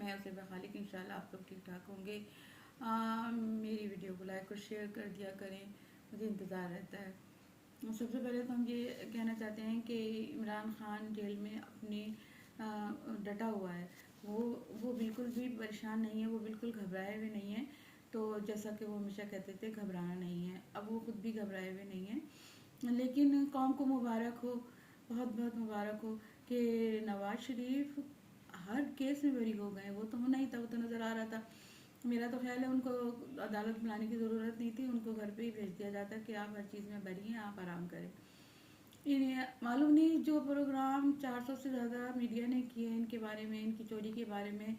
میں اسے بخالق انشاءاللہ آپ لوگ ٹھیک ٹھاک ہوں گے. میری ویڈیو کو لائک اور شیئر کر دیا کریں, مجھے انتظار رہتا ہے. سب سے پہلے تو ہم یہ کہنا چاہتے ہیں کہ عمران خان جیل میں اپنی ڈٹا ہوا ہے. وہ بالکل بھی پریشان نہیں ہے, وہ بالکل گھبرائے ہوئے نہیں ہیں. تو جیسا کہ وہ ہمیشہ کہتے تھے گھبرانا نہیں ہے, اب وہ خود بھی گھبرائے ہوئے نہیں ہیں. لیکن قوم کو مبارک ہو, بہت بہت مبارک ہو کہ نواز شریف ہر کیس میں بری ہو گئے. وہ تو ہونا ہی تھا, وہ تو نظر آ رہا تھا. میرا تو خیال ہے ان کو عدالت بلانے کی ضرورت نہیں تھی, ان کو گھر پہ ہی بھیج دیا جاتا کہ آپ ہر چیز میں بری ہیں, آپ آرام کریں. معلوم نہیں جو پروگرام 400 سے زیادہ میڈیا نے کیے ان کے بارے میں, ان کی چوری کے بارے میں,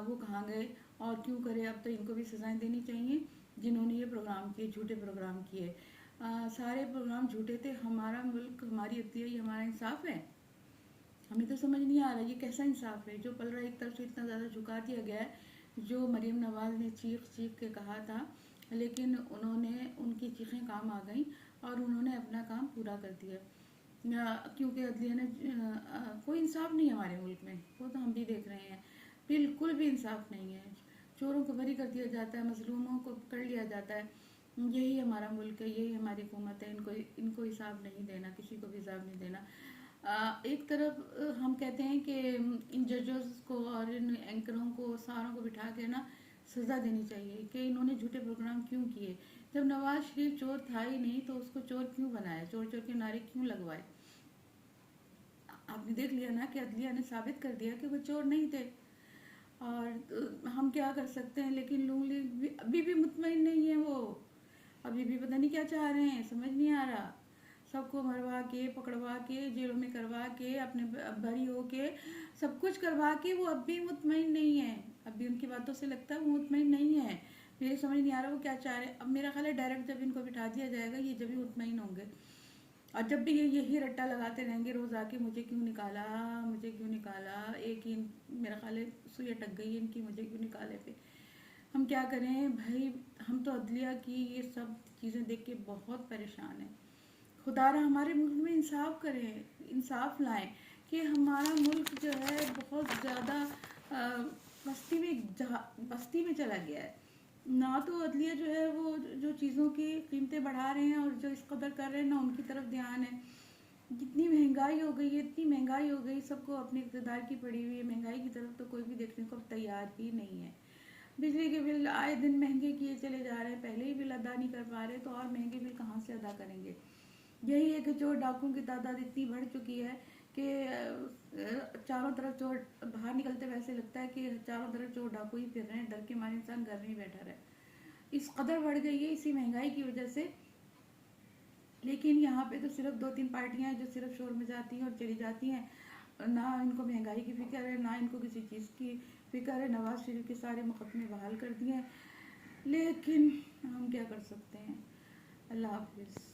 وہ کہاں گئے اور کیوں کرے. اب تو ان کو بھی سزائیں دینی چاہیے جنہوں نے یہ پروگرام کیے, جھوٹے پروگرام کیے. سارے پروگرام جھوٹے تھے. ہمارا ملک, ہماری عدلیہ, یہ ہمارا انصاف ہے. ہمیں تو سمجھ نہیں آ رہا یہ کیسا انصاف ہے جو پل رہا ایک طرف سے اتنا زیادہ جھکا دیا گیا ہے. جو مریم نواز نے چیخ کے کہا تھا, لیکن انہوں نے, ان کی چیخیں کام آ گئیں اور انہوں نے اپنا کام پورا کر دیا. کیونکہ عدلیہ نے, کوئی انصاف نہیں ہے ہمارے ملک میں, وہ تو ہم بھی دیکھ رہے ہیں. بالکل بھی انصاف نہیں ہے. چوروں کو بری کر دیا جاتا ہے, مظلوموں کو پکڑ لیا جاتا ہے. یہی ہمارا ملک ہے, یہی ہماری حکومت ہے. ان کو حساب نہیں دینا, کسی کو بھی حساب نہیں دینا. ایک طرف ہم کہتے ہیں کہ ان ججز کو اور ان اینکروں کو ساروں کو بٹھا کے نا سزا دینی چاہیے کہ انہوں نے جھوٹے پروگرام کیوں کیے. جب نواز شریف چور تھا ہی نہیں تو اس کو چور کیوں بنایا, چور چور کے نعرے کیوں لگوائے. آپ نے دیکھ لیا نا کہ عدلیہ نے ثابت کر دیا کہ وہ چور نہیں تھے. اور ہم کیا کر سکتے ہیں. لیکن لوگ ابھی بھی مطمئن نہیں ہیں, وہ ابھی بھی پتہ نہیں کیا چاہ رہے ہیں, سمجھ نہیں آ رہا. سب کو مروا کے, پکڑوا کے, جیلوں میں کروا کے, اپنے بری ہو کے, سب کچھ کروا کے وہ اب بھی مطمئن نہیں ہیں. اب بھی ان کی باتوں سے لگتا ہے وہ مطمئن نہیں ہے. میرے سمجھ نہیں آ رہا وہ کیا چاہ رہے ہیں. اب میرا خیال ہے ڈائریکٹ جب ان کو بٹھا دیا جائے گا یہ جب بھی مطمئن ہوں گے. اور جب بھی یہی رٹا لگاتے رہیں گے روز آ کے, مجھے کیوں نکالا, مجھے کیوں نکالا. ایک ہی میرا خیال ہے سوئی اٹک گئی ان کی, مجھے کیوں نکالے پہ. ہم کیا کریں بھائی, ہم تو عدلیہ کی یہ سب چیزیں دیکھ کے بہت پریشان ہیں. خدا را ہمارے ملک میں انصاف کریں, انصاف لائیں کہ ہمارا ملک جو ہے بہت زیادہ بستی میں چلا گیا ہے. نہ تو عدلیہ جو ہے وہ جو چیزوں کی قیمتیں بڑھا رہے ہیں اور جو اس قدر کر رہے ہیں نہ ان کی طرف دھیان ہے. جتنی مہنگائی ہو گئی ہے, اتنی مہنگائی ہو گئی, سب کو اپنے اقتدار کی پڑی ہوئی ہے. مہنگائی کی طرف تو کوئی بھی دیکھنے کو تیار ہی نہیں ہے. بجلی کے بل آئے دن مہنگے کیے چلے جا رہے ہیں. پہلے ہی بل ادا نہیں کر پا رہے تو اور مہنگے بل کہاں سے ادا کریں گے. یہی ہے کہ چور ڈاکوں کی تعداد اتنی بڑھ چکی ہے کہ چاروں طرف چور باہر نکلتے ویسے لگتا ہے کہ چاروں طرف چور ڈاکو ہی پھر رہے ہیں. ڈر کے مارے انسان گھر میں ہی بیٹھا رہے. اس قدر بڑھ گئی ہے اسی مہنگائی کی وجہ سے. لیکن یہاں پہ تو صرف 2-3 پارٹیاں ہیں جو صرف شور میں جاتی ہیں اور چلی جاتی ہیں. نہ ان کو مہنگائی کی فکر ہے, نہ ان کو کسی چیز کی فکر ہے. نواز شریف کے سارے مقدمے بحال کر دیے ہیں. لیکن ہم کیا کر سکتے ہیں. اللہ حافظ.